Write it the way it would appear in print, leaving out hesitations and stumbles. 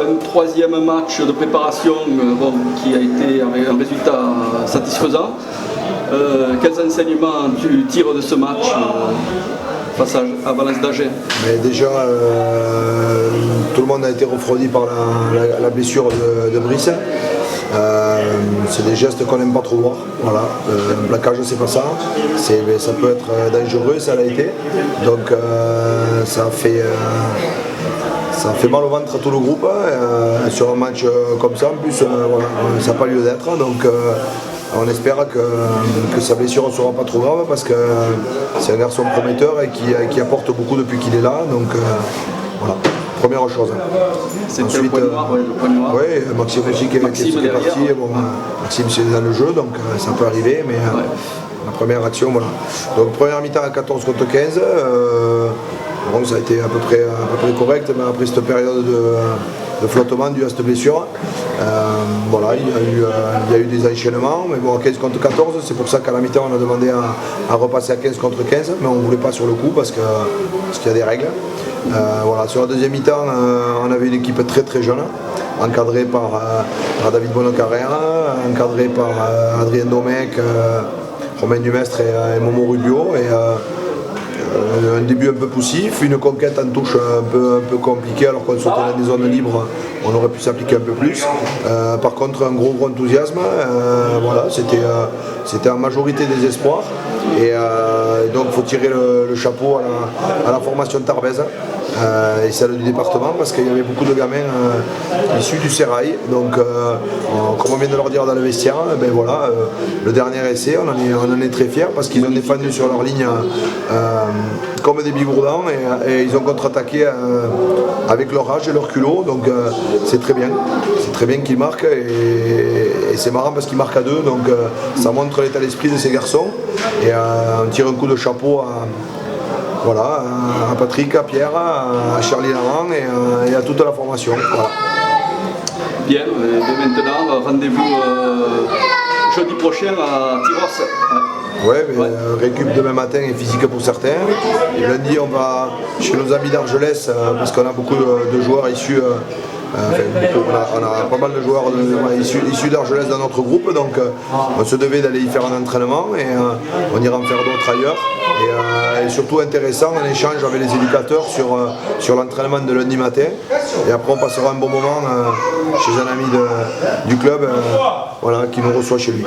Un troisième match de préparation qui a été avec un résultat satisfaisant. Quels enseignements tu tires de ce match face à Valence d'Agen? Déjà, tout le monde a été refroidi par la blessure de Brice. C'est des gestes qu'on n'aime pas trop voir. Voilà. Un plaquage, c'est pas ça. Ça peut être dangereux, ça l'a été. Donc ça fait mal au ventre à tout le groupe sur un match comme ça. En plus, voilà, ça n'a pas lieu d'être. Donc on espère que sa blessure ne sera pas trop grave parce que c'est un garçon prometteur et qui apporte beaucoup depuis qu'il est là. Donc voilà, première chose. C'était le point noir, le point noir. Oui, Maxime aussi qui est parti. Bon, Maxime c'est dans le jeu, donc ça peut arriver, mais la première action, voilà. Donc première mi-temps à 14 contre 15. Bon, ça a été à peu près correct, mais après cette période de flottement dû à cette blessure, voilà, il y a eu des enchaînements, mais bon, 15 contre 14, c'est pour ça qu'à la mi-temps on a demandé à repasser à 15 contre 15, mais on ne voulait pas sur le coup parce qu'il y a des règles. Voilà, sur la deuxième mi-temps, on avait une équipe très très jeune, encadrée par David Bonnecarrère, encadrée par Adrien Domecq, Romain Dumestre et Momo Rubio. Un début un peu poussif, une conquête en touche un peu compliquée alors qu'on sautait dans des zones libres, on aurait pu s'appliquer un peu plus. Par contre un gros enthousiasme, voilà, c'était en majorité des espoirs et donc il faut tirer le chapeau à la formation tarbaise et celle du département parce qu'il y avait beaucoup de gamins issus du Sérail. Donc comme on vient de leur dire dans le vestiaire, ben voilà, le dernier essai on en est très fiers parce qu'ils ont défendu sur leur ligne comme des bigourdans et ils ont contre-attaqué avec leur âge et leur culot, donc c'est très bien qu'ils marquent et c'est marrant parce qu'ils marquent à deux, donc ça montre l'état d'esprit de ces garçons et on tire un coup de chapeau à Patrick, à Pierre, à Charlie Laurent et à toute la formation. Voilà. Bien, dès maintenant, rendez-vous jeudi prochain à Tyrosse. Ouais, récup demain matin et physique pour certains. Et lundi, on va chez nos amis d'Argelès parce qu'on a beaucoup de joueurs issus. On a pas mal de joueurs issus d'Argelès dans notre groupe, donc on se devait d'aller y faire un entraînement et on ira en faire d'autres ailleurs. Et surtout intéressant, un échange avec les éducateurs sur l'entraînement de lundi matin. Et après, on passera un bon moment chez un ami du club voilà, qui nous reçoit chez lui.